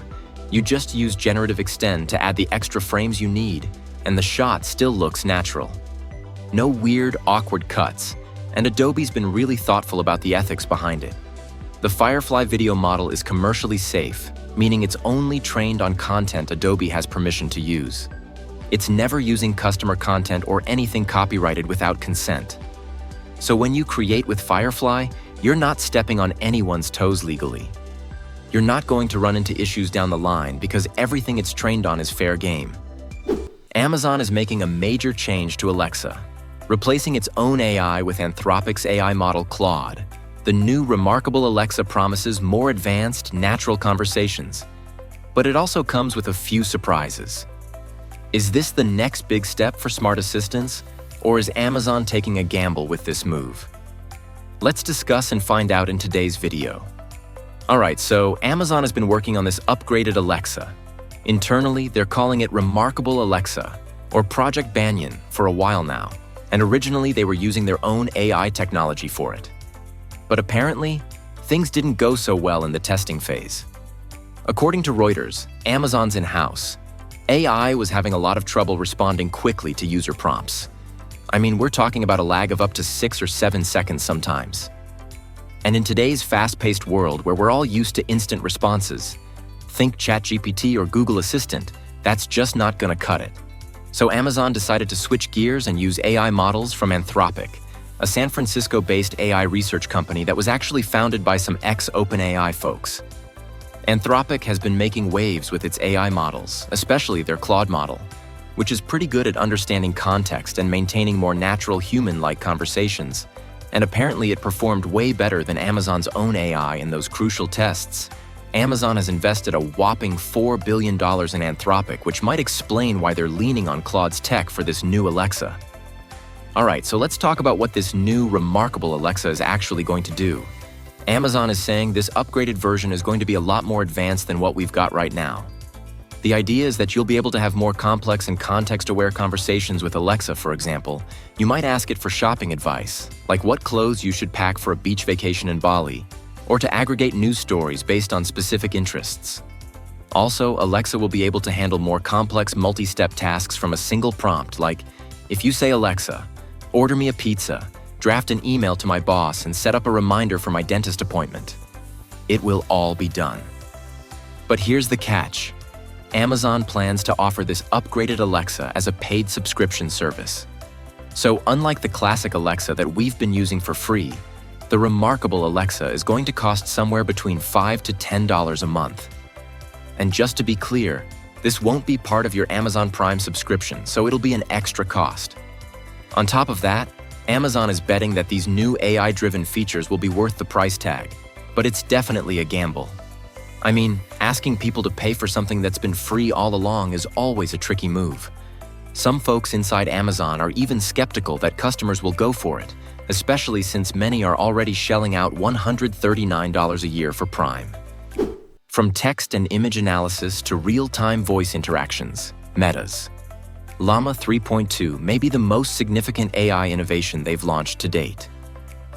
you just use Generative Extend to add the extra frames you need, and the shot still looks natural. No weird, awkward cuts, and Adobe's been really thoughtful about the ethics behind it. The Firefly video model is commercially safe, meaning it's only trained on content Adobe has permission to use. It's never using customer content or anything copyrighted without consent. So when you create with Firefly, you're not stepping on anyone's toes legally. You're not going to run into issues down the line because everything it's trained on is fair game. Amazon is making a major change to Alexa, replacing its own AI with Anthropic's AI model Claude. The new remarkable Alexa promises more advanced, natural conversations. But it also comes with a few surprises. Is this the next big step for smart assistants, or is Amazon taking a gamble with this move? Let's discuss and find out in today's video. Alright, so Amazon has been working on this upgraded Alexa. Internally, they're calling it Remarkable Alexa, or Project Banyan, for a while now. And originally they were using their own AI technology for it. But apparently, things didn't go so well in the testing phase. According to Reuters, Amazon's in-house, AI was having a lot of trouble responding quickly to user prompts. I mean, we're talking about a lag of up to 6 or 7 seconds sometimes. And in today's fast-paced world where we're all used to instant responses, think ChatGPT or Google Assistant, that's just not gonna cut it. So Amazon decided to switch gears and use AI models from Anthropic, a San Francisco-based AI research company that was actually founded by some ex-OpenAI folks. Anthropic has been making waves with its AI models, especially their Claude model, which is pretty good at understanding context and maintaining more natural human-like conversations. And apparently it performed way better than Amazon's own AI in those crucial tests. Amazon has invested a whopping $4 billion in Anthropic, which might explain why they're leaning on Claude's tech for this new Alexa. Alright, so let's talk about what this new remarkable Alexa is actually going to do. Amazon is saying this upgraded version is going to be a lot more advanced than what we've got right now. The idea is that you'll be able to have more complex and context-aware conversations with Alexa, for example. You might ask it for shopping advice, like what clothes you should pack for a beach vacation in Bali, or to aggregate news stories based on specific interests. Also, Alexa will be able to handle more complex multi-step tasks from a single prompt, like, if you say, Alexa, order me a pizza, draft an email to my boss, and set up a reminder for my dentist appointment. It will all be done. But here's the catch. Amazon plans to offer this upgraded Alexa as a paid subscription service. So unlike the classic Alexa that we've been using for free, the remarkable Alexa is going to cost somewhere between $5 to $10 a month. And just to be clear, this won't be part of your Amazon Prime subscription, so it'll be an extra cost. On top of that, Amazon is betting that these new AI-driven features will be worth the price tag, but it's definitely a gamble. I mean, asking people to pay for something that's been free all along is always a tricky move. Some folks inside Amazon are even skeptical that customers will go for it, especially since many are already shelling out $139 a year for Prime. From text and image analysis to real-time voice interactions, Meta's Llama 3.2 may be the most significant AI innovation they've launched to date.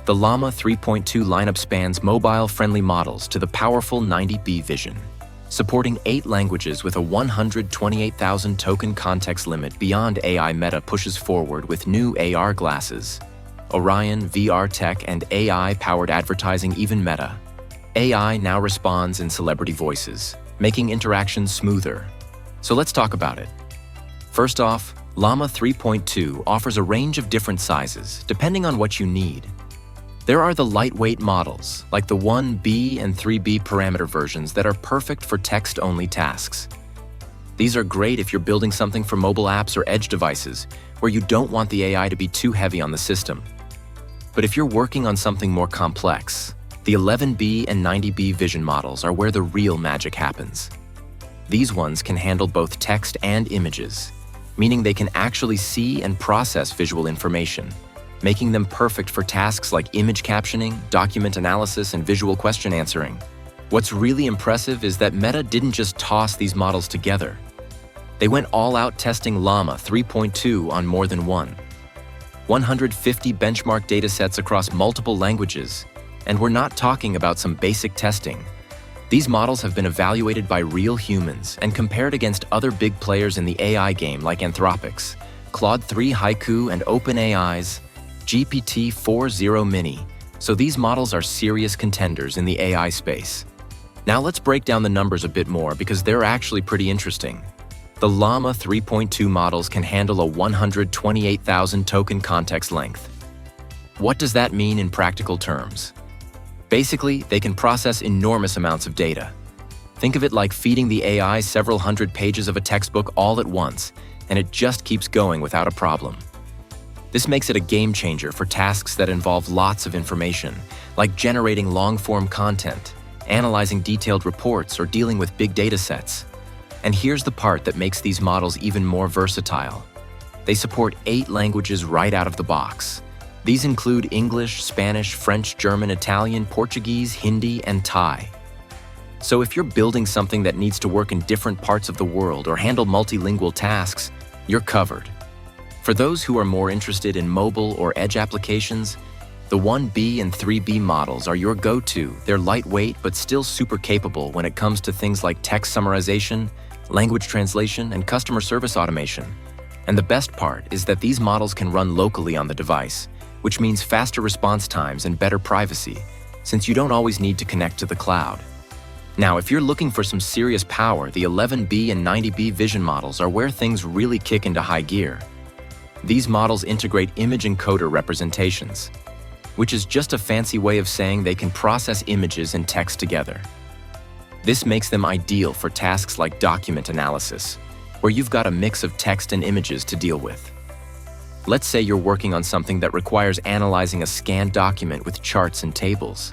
The Llama 3.2 lineup spans mobile-friendly models to the powerful 90B vision, supporting 8 languages with a 128,000 token context limit. Beyond AI, Meta pushes forward with new AR glasses, Orion VR tech, and AI-powered advertising. Even Meta AI now responds in celebrity voices, making interactions smoother. So let's talk about it. First off, Llama 3.2 offers a range of different sizes, depending on what you need. There are the lightweight models, like the 1B and 3B parameter versions that are perfect for text-only tasks. These are great if you're building something for mobile apps or edge devices, where you don't want the AI to be too heavy on the system. But if you're working on something more complex, the 11B and 90B vision models are where the real magic happens. These ones can handle both text and images, meaning they can actually see and process visual information, making them perfect for tasks like image captioning, document analysis, and visual question answering. What's really impressive is that Meta didn't just toss these models together. They went all out testing Llama 3.2 on more than 150 benchmark datasets across multiple languages, and we're not talking about some basic testing. These models have been evaluated by real humans and compared against other big players in the AI game like Anthropic's, Claude 3 Haiku, and OpenAI's GPT-4o Mini, so these models are serious contenders in the AI space. Now let's break down the numbers a bit more because they're actually pretty interesting. The Llama 3.2 models can handle a 128,000 token context length. What does that mean in practical terms? Basically, they can process enormous amounts of data. Think of it like feeding the AI several hundred pages of a textbook all at once, and it just keeps going without a problem. This makes it a game changer for tasks that involve lots of information, like generating long-form content, analyzing detailed reports, or dealing with big data sets. And here's the part that makes these models even more versatile. They support 8 languages right out of the box. These include English, Spanish, French, German, Italian, Portuguese, Hindi, and Thai. So if you're building something that needs to work in different parts of the world or handle multilingual tasks, you're covered. For those who are more interested in mobile or edge applications, the 1B and 3B models are your go-to. They're lightweight but still super capable when it comes to things like text summarization, language translation, and customer service automation. And the best part is that these models can run locally on the device, which means faster response times and better privacy, since you don't always need to connect to the cloud. Now, if you're looking for some serious power, the 11B and 90B vision models are where things really kick into high gear. These models integrate image encoder representations, which is just a fancy way of saying they can process images and text together. This makes them ideal for tasks like document analysis, where you've got a mix of text and images to deal with. Let's say you're working on something that requires analyzing a scanned document with charts and tables.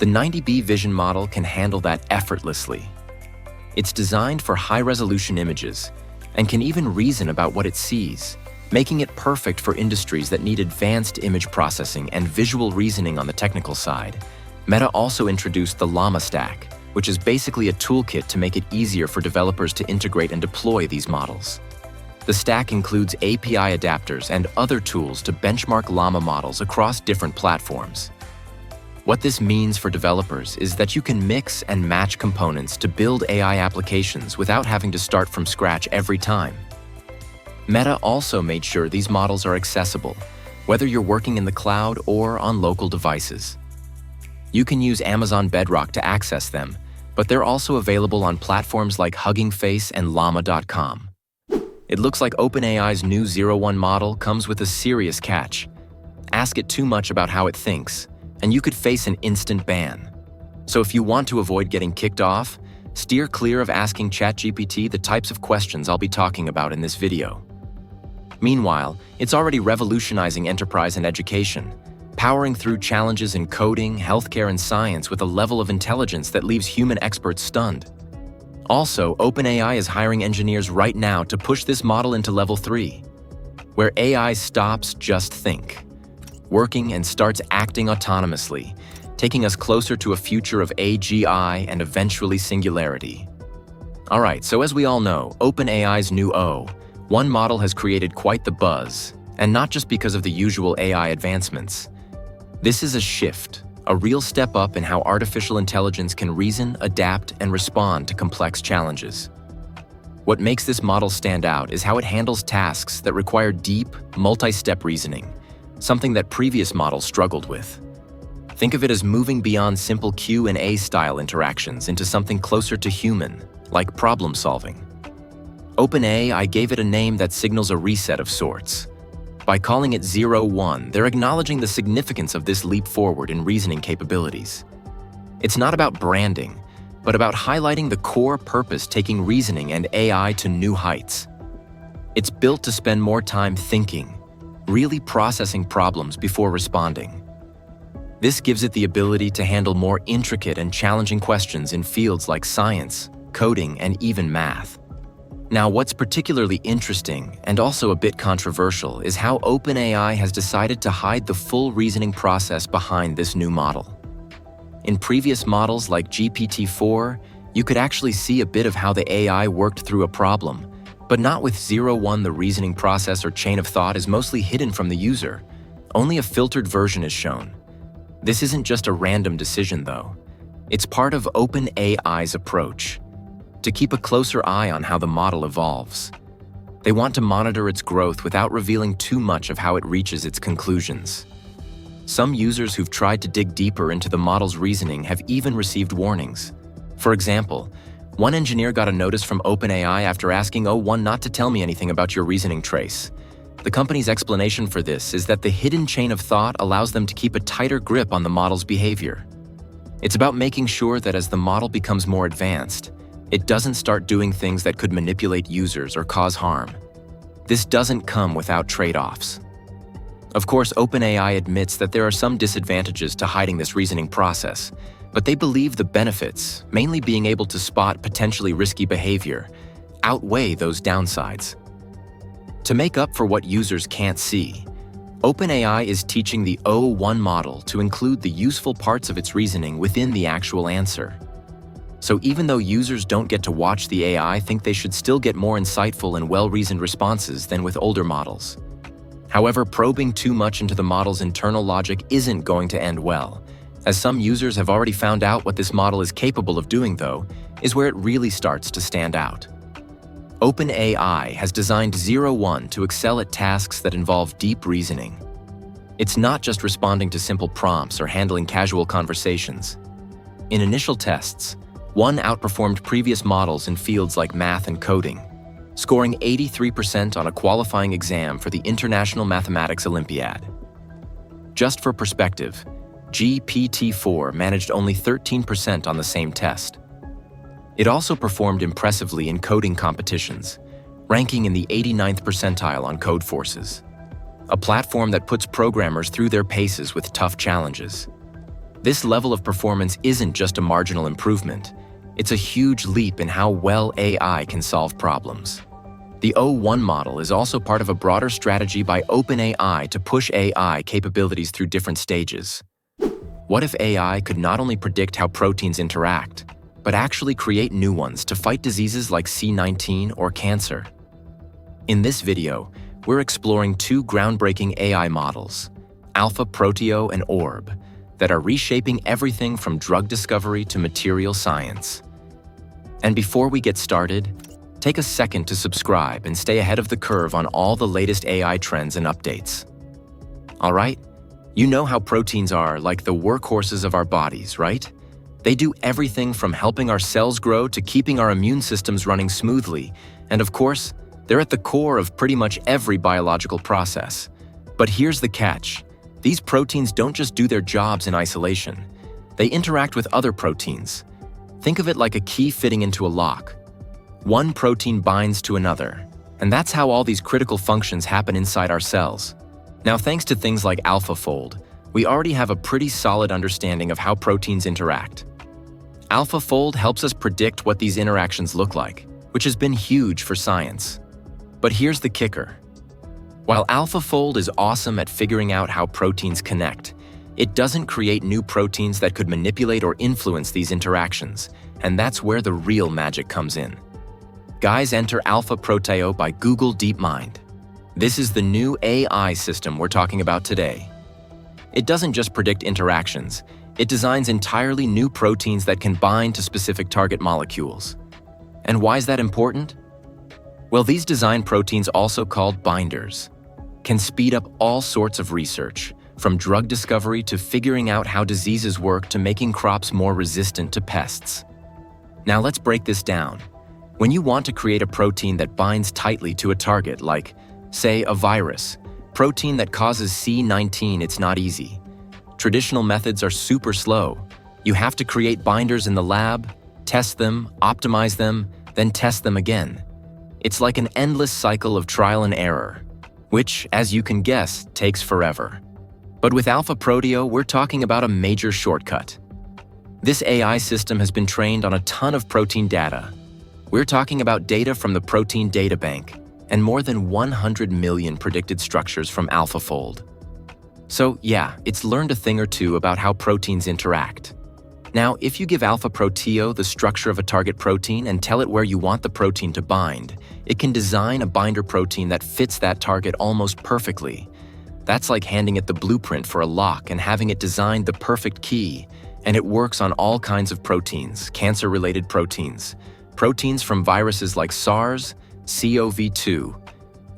The 90B vision model can handle that effortlessly. It's designed for high-resolution images and can even reason about what it sees, making it perfect for industries that need advanced image processing and visual reasoning on the technical side. Meta also introduced the Llama Stack, which is basically a toolkit to make it easier for developers to integrate and deploy these models. The stack includes API adapters and other tools to benchmark Llama models across different platforms. What this means for developers is that you can mix and match components to build AI applications without having to start from scratch every time. Meta also made sure these models are accessible, whether you're working in the cloud or on local devices. You can use Amazon Bedrock to access them, but they're also available on platforms like Hugging Face and Llama.com. It looks like OpenAI's new 01 model comes with a serious catch. Ask it too much about how it thinks, and you could face an instant ban. So if you want to avoid getting kicked off, steer clear of asking ChatGPT the types of questions I'll be talking about in this video. Meanwhile, it's already revolutionizing enterprise and education, powering through challenges in coding, healthcare, and science with a level of intelligence that leaves human experts stunned. Also, OpenAI is hiring engineers right now to push this model into level 3, where AI stops just think, working and starts acting autonomously, taking us closer to a future of AGI and eventually singularity. Alright, so as we all know, OpenAI's new O1 model has created quite the buzz, and not just because of the usual AI advancements. This is a shift, a real step up in how artificial intelligence can reason, adapt, and respond to complex challenges. What makes this model stand out is how it handles tasks that require deep, multi-step reasoning, something that previous models struggled with. Think of it as moving beyond simple Q&A style interactions into something closer to human, like problem solving. OpenAI gave it a name that signals a reset of sorts. By calling it 0-1, they're acknowledging the significance of this leap forward in reasoning capabilities. It's not about branding, but about highlighting the core purpose taking reasoning and AI to new heights. It's built to spend more time thinking, really processing problems before responding. This gives it the ability to handle more intricate and challenging questions in fields like science, coding, and even math. Now, what's particularly interesting and also a bit controversial is how OpenAI has decided to hide the full reasoning process behind this new model. In previous models like GPT-4, you could actually see a bit of how the AI worked through a problem, but not with 0-1. The reasoning process or chain of thought is mostly hidden from the user. Only a filtered version is shown. This isn't just a random decision, though. It's part of OpenAI's approach to keep a closer eye on how the model evolves. They want to monitor its growth without revealing too much of how it reaches its conclusions. Some users who've tried to dig deeper into the model's reasoning have even received warnings. For example, one engineer got a notice from OpenAI after asking O1 not to tell me anything about your reasoning trace. The company's explanation for this is that the hidden chain of thought allows them to keep a tighter grip on the model's behavior. It's about making sure that as the model becomes more advanced, it doesn't start doing things that could manipulate users or cause harm. This doesn't come without trade-offs. Of course, OpenAI admits that there are some disadvantages to hiding this reasoning process, but they believe the benefits, mainly being able to spot potentially risky behavior, outweigh those downsides. To make up for what users can't see, OpenAI is teaching the O1 model to include the useful parts of its reasoning within the actual answer. So even though users don't get to watch the AI, think they should still get more insightful and well-reasoned responses than with older models. However, probing too much into the model's internal logic isn't going to end well. As some users have already found out what this model is capable of doing, though, is where it really starts to stand out. OpenAI has designed 0-1 to excel at tasks that involve deep reasoning. It's not just responding to simple prompts or handling casual conversations. In initial tests, one outperformed previous models in fields like math and coding, scoring 83% on a qualifying exam for the International Mathematics Olympiad. Just for perspective, GPT-4 managed only 13% on the same test. It also performed impressively in coding competitions, ranking in the 89th percentile on Codeforces, a platform that puts programmers through their paces with tough challenges. This level of performance isn't just a marginal improvement, it's a huge leap in how well AI can solve problems. The O1 model is also part of a broader strategy by OpenAI to push AI capabilities through different stages. What if AI could not only predict how proteins interact, but actually create new ones to fight diseases like C19 or cancer? In this video, we're exploring two groundbreaking AI models, Alpha Proteo and Orb, that are reshaping everything from drug discovery to material science. And before we get started, take a second to subscribe and stay ahead of the curve on all the latest AI trends and updates. All right? You know how proteins are like the workhorses of our bodies, right? They do everything from helping our cells grow to keeping our immune systems running smoothly. And of course, they're at the core of pretty much every biological process. But here's the catch. These proteins don't just do their jobs in isolation. They interact with other proteins. Think of it like a key fitting into a lock. One protein binds to another, and that's how all these critical functions happen inside our cells. Now, thanks to things like AlphaFold, we already have a pretty solid understanding of how proteins interact. AlphaFold helps us predict what these interactions look like, which has been huge for science. But here's the kicker. While AlphaFold is awesome at figuring out how proteins connect, it doesn't create new proteins that could manipulate or influence these interactions, and that's where the real magic comes in. Guys, enter Alpha Proteo by Google DeepMind. This is the new AI system we're talking about today. It doesn't just predict interactions, it designs entirely new proteins that can bind to specific target molecules. And why is that important? Well, these design proteins, also called binders, can speed up all sorts of research, from drug discovery to figuring out how diseases work to making crops more resistant to pests. Now let's break this down. When you want to create a protein that binds tightly to a target, like, say, a virus, protein that causes C19, it's not easy. Traditional methods are super slow. You have to create binders in the lab, test them, optimize them, then test them again. It's like an endless cycle of trial and error, which, as you can guess, takes forever. But with Alpha Proteo, we're talking about a major shortcut. This AI system has been trained on a ton of protein data. We're talking about data from the Protein Data Bank and more than 100 million predicted structures from AlphaFold. So yeah, it's learned a thing or two about how proteins interact. Now, if you give Alpha Proteo the structure of a target protein and tell it where you want the protein to bind, it can design a binder protein that fits that target almost perfectly. That's like handing it the blueprint for a lock and having it design the perfect key, and it works on all kinds of proteins, cancer-related proteins, proteins from viruses like SARS, CoV-2,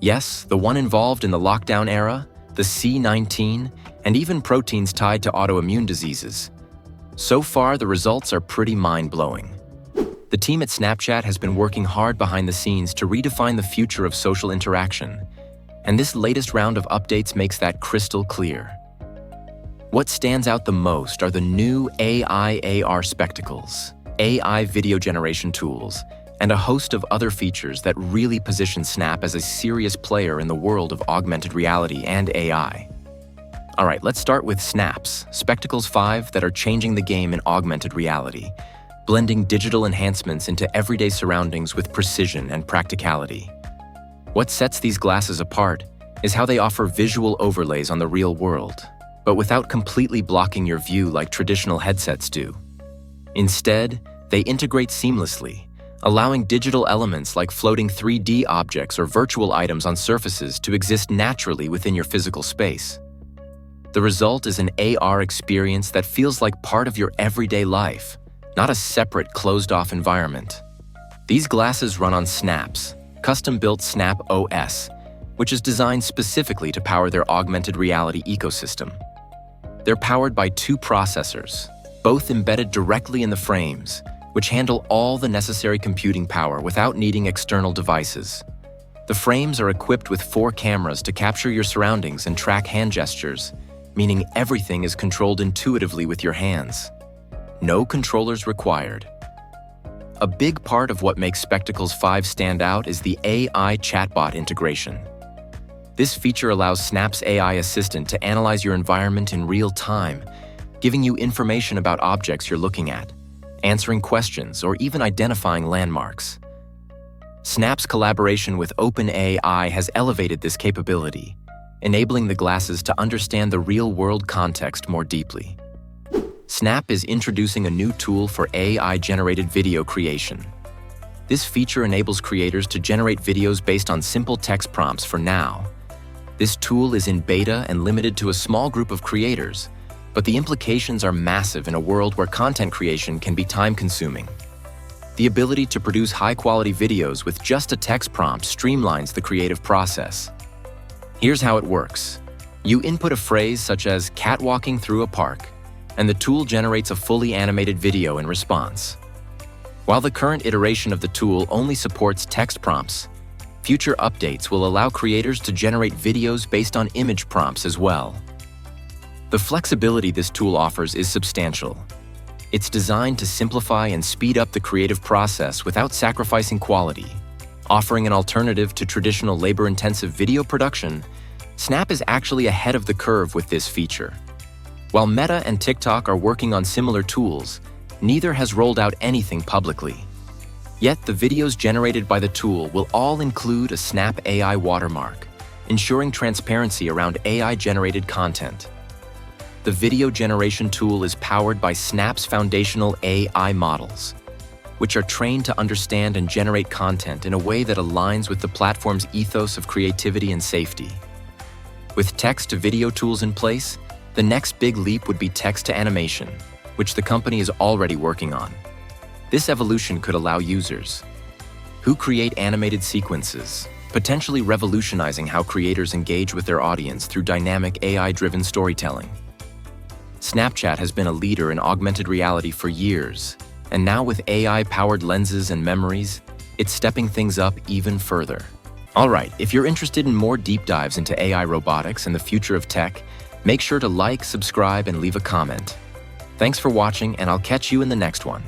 yes, the one involved in the lockdown era, the C19, and even proteins tied to autoimmune diseases. So far, the results are pretty mind-blowing. The team at Snapchat has been working hard behind the scenes to redefine the future of social interaction, and this latest round of updates makes that crystal clear. What stands out the most are the new AI AR spectacles, AI video generation tools, and a host of other features that really position Snap as a serious player in the world of augmented reality and AI. All right, let's start with Snap's Spectacles 5 that are changing the game in augmented reality, blending digital enhancements into everyday surroundings with precision and practicality. What sets these glasses apart is how they offer visual overlays on the real world, but without completely blocking your view like traditional headsets do. Instead, they integrate seamlessly, allowing digital elements like floating 3D objects or virtual items on surfaces to exist naturally within your physical space. The result is an AR experience that feels like part of your everyday life, not a separate, closed-off environment. These glasses run on Snap's custom-built Snap OS, which is designed specifically to power their augmented reality ecosystem. They're powered by 2 processors, both embedded directly in the frames, which handle all the necessary computing power without needing external devices. The frames are equipped with 4 cameras to capture your surroundings and track hand gestures, meaning everything is controlled intuitively with your hands. No controllers required. A big part of what makes Spectacles 5 stand out is the AI chatbot integration. This feature allows Snap's AI assistant to analyze your environment in real time, giving you information about objects you're looking at, answering questions, or even identifying landmarks. Snap's collaboration with OpenAI has elevated this capability, enabling the glasses to understand the real-world context more deeply. Snap is introducing a new tool for AI-generated video creation. This feature enables creators to generate videos based on simple text prompts for now. This tool is in beta and limited to a small group of creators, but the implications are massive in a world where content creation can be time-consuming. The ability to produce high-quality videos with just a text prompt streamlines the creative process. Here's how it works. You input a phrase such as catwalking through a park, and the tool generates a fully animated video in response. While the current iteration of the tool only supports text prompts, future updates will allow creators to generate videos based on image prompts as well. The flexibility this tool offers is substantial. It's designed to simplify and speed up the creative process without sacrificing quality. Offering an alternative to traditional labor-intensive video production, Snap is actually ahead of the curve with this feature. While Meta and TikTok are working on similar tools, neither has rolled out anything publicly. Yet the videos generated by the tool will all include a Snap AI watermark, ensuring transparency around AI-generated content. The video generation tool is powered by Snap's foundational AI models, which are trained to understand and generate content in a way that aligns with the platform's ethos of creativity and safety. With text-to-video tools in place, The next big leap would be text-to-animation, which the company is already working on. This evolution could allow users who create animated sequences, potentially revolutionizing how creators engage with their audience through dynamic AI-driven storytelling. Snapchat has been a leader in augmented reality for years, and now with AI-powered lenses and memories, it's stepping things up even further. Alright, if you're interested in more deep dives into AI robotics and the future of tech, make sure to like, subscribe, and leave a comment. Thanks for watching, and I'll catch you in the next one.